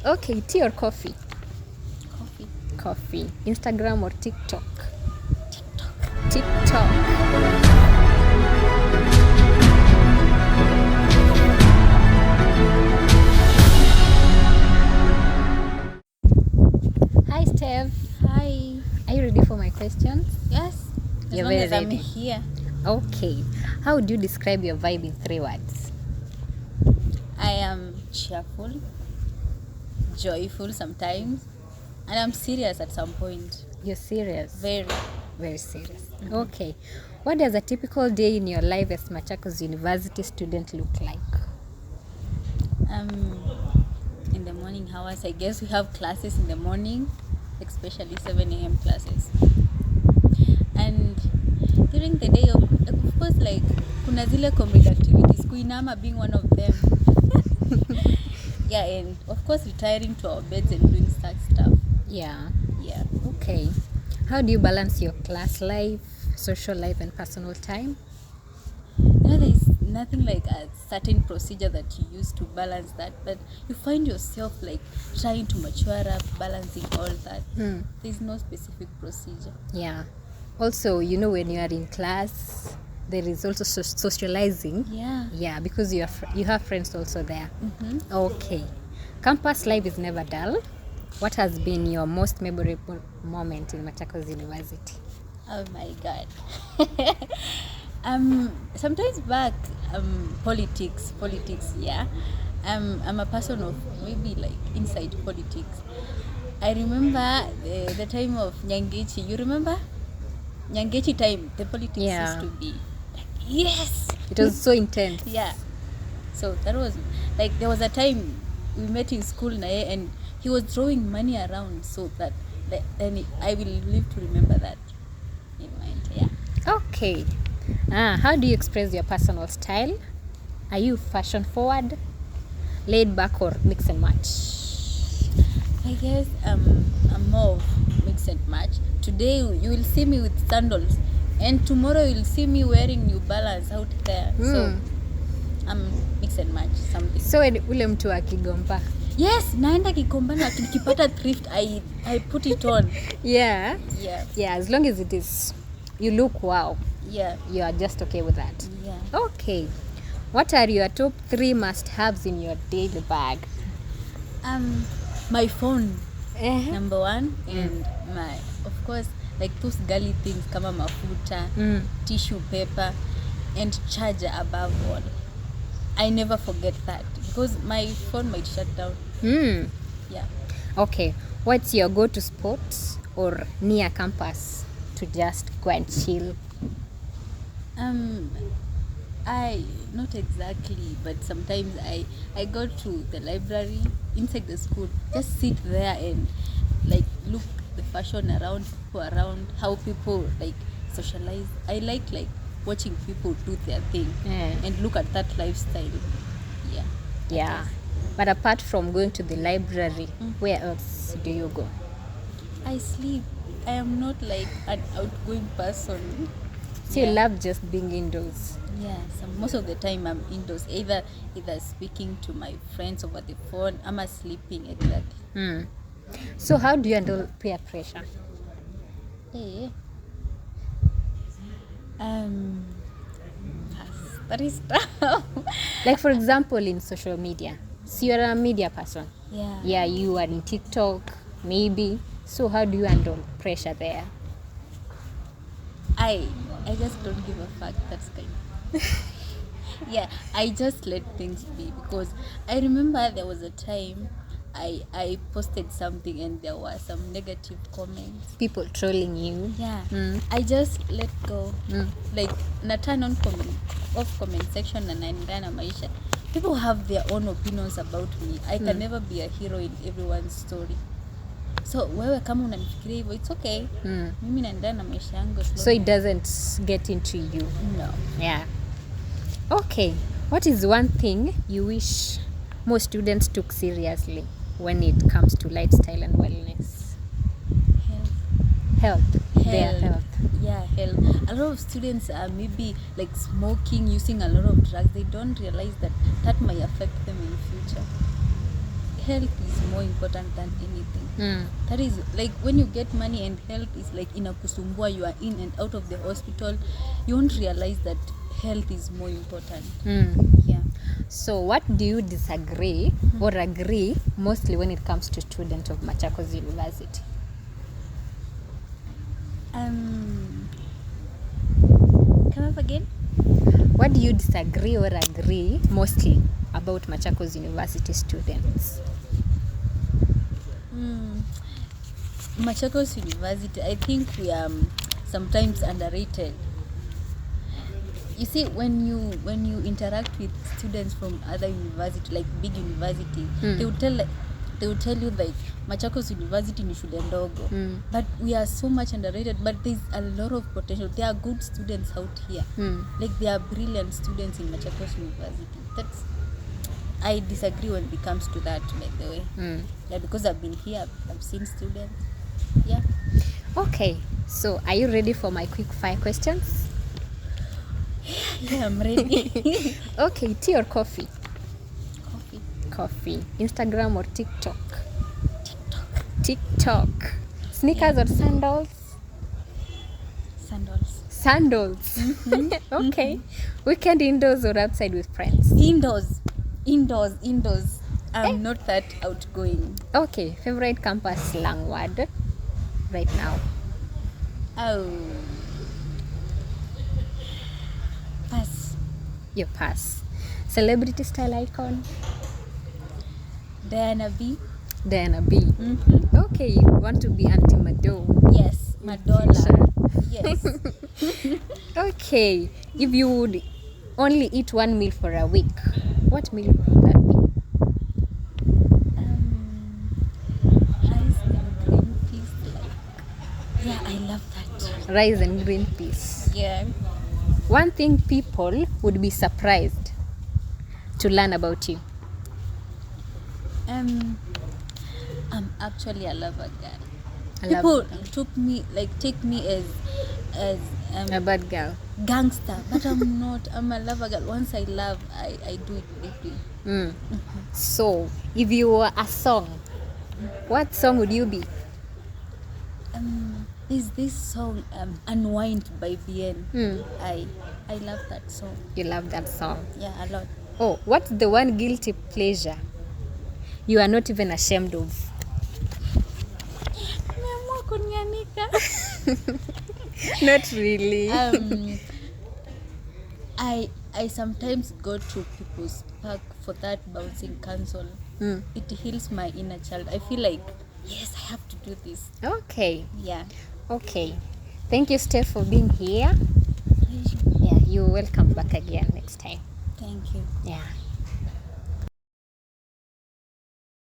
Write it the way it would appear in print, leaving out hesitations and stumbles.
Okay, tea or coffee? Coffee. Coffee. Instagram or TikTok? TikTok. TikTok. Hi, Steph. Hi. Are you ready for my questions? Yes. As You're long very as I'm ready. here. Okay. How would you describe your vibe in 3 words? I am cheerful, joyful sometimes, and I'm serious at some point. You're serious? Very. Very serious. Okay. What does a typical day in your life as Machakos University student look like? In the morning hours, I guess we have classes in the morning, especially 7 a.m. classes. And during the day, of course, like, kuna zile comrade activities, kuinama being one of them. Yeah, and of course, retiring to our beds and doing such stuff. Yeah. Yeah. Okay. How do you balance your class life, social life, and personal time? There's nothing like a certain procedure that you use to balance that, but you find yourself like trying to mature up, balancing all that. There's no specific procedure. Yeah. Also, when you are in class, there is also socializing. Yeah. Yeah, because you have friends also there. Okay. Campus life is never dull. What has been your most memorable moment in Machakos University? Oh my God. Sometimes back, politics, yeah. I'm a person of maybe like inside politics. I remember the time of Nyangechi. You remember? Nyangechi time, the politics used to be like, yes! It was so intense. Yeah. So that was, like, there was a time we met in school, and he was throwing money around so that then I will live to remember that in mind. Yeah. Okay. How do you express your personal style? Are you fashion forward, laid back, or mix and match? I guess I'm more of mix and match. Today you will see me with sandals, and tomorrow you will see me wearing New Balance out there. So I'm mix and match something. So ule mtu wa Kigomba. Yes, naenda Kikomba na nikipata thrift I put it on. Yeah. Yeah. Yeah, as long as it is you look wow. Yeah. You are just okay with that. Yeah. Okay. What are your top 3 must-haves in your daily bag? My phone, number 1, and my, of course, like those girly things kama mafuta, tissue paper, and charger above all. I never forget that because my phone might shut down. Yeah. Okay. What's your go-to spot or near campus to just go and chill? Not exactly, but sometimes I go to the library inside the school, just sit there and like look the fashion around, people around, how people like socialize. I like watching people do their thing and look at that lifestyle. Yeah. Yeah. But apart from going to the library, where else do you go? I sleep. I am not like an outgoing person. So you love just being indoors? Yeah, so most of the time I'm indoors, either speaking to my friends over the phone, I'm sleeping exactly. So how do you handle peer pressure? That is tough. Like for example in social media. So you're a media person. Yeah. Yeah, you are in TikTok, maybe. So how do you handle pressure there? I just don't give a fuck. That's kind of yeah, I just let things be because I remember there was a time I posted something and there were some negative comments. People trolling you. Yeah. I just let go. Like na turn on comment section and naenda Maisha. People have their own opinions about me. I can never be a hero in everyone's story. So wewe kama unanifikiria hivyo, it's okay. Mimi naenda na maisha yangu slowly. So it doesn't get into you. No. Yeah. Okay. What is one thing you wish more students took seriously when it comes to lifestyle and wellness? Health. Their health. Yeah, health. A lot of students are maybe like smoking, using a lot of drugs. They don't realize that might affect them in the future. health is more important than anything. That is like when you get money and health is like inakusumbua, you are in and out of the hospital, you won't realize that health is more important. Yeah. So what do you disagree or agree mostly when it comes to students of Machakos University? Come up again. What do you disagree or agree mostly about Machakos University students? Machakos University, I think we are sometimes underrated. You see, when you interact with students from other university, like big university, they will tell you like Machakos University ni shule ndogo, but we are so much underrated. But there's a lot of potential. There are good students out here. Like there are brilliant students in Machakos University. I disagree when it comes to that, by the way. Yeah, because I've been here, I've seen students. Yeah. Okay, so are you ready for my quick fire questions? Yeah, I'm ready. Okay, tea or coffee? Coffee. Coffee. Instagram or TikTok? TikTok. Sneakers or sandals? Sandals. Okay. Weekend indoors or outside with friends? Indoors. I'm not that outgoing. Okay, favorite campus slang word right now? Oh. Pass. You pass. Celebrity style icon? Diana B. Okay, you want to be Auntie Mado? Yes, Madonna. Yes. Okay, if you would only eat one meal for a week, what meal would that be? Rice and green peas. Yeah, I love that. Rice and green peas. Yeah. One thing people would be surprised to learn about you. I'm actually a lover girl. People take me as a bad girl, gangster, but I'm not. I'm a lover girl. Once I love, I do it deeply. So if you were a song, what song would you be? Is this song Unwind by BN? I love that song. You love that song? Yeah, a lot. Oh, what's the one guilty pleasure you are not even ashamed of? Not really. I sometimes go to people's park for that bouncing castle. It heals my inner child. I feel like, yes, I have to do this. Okay. Yeah. Okay. Thank you, Steph, for being here. Yeah, you're welcome back again next time. Thank you. Yeah.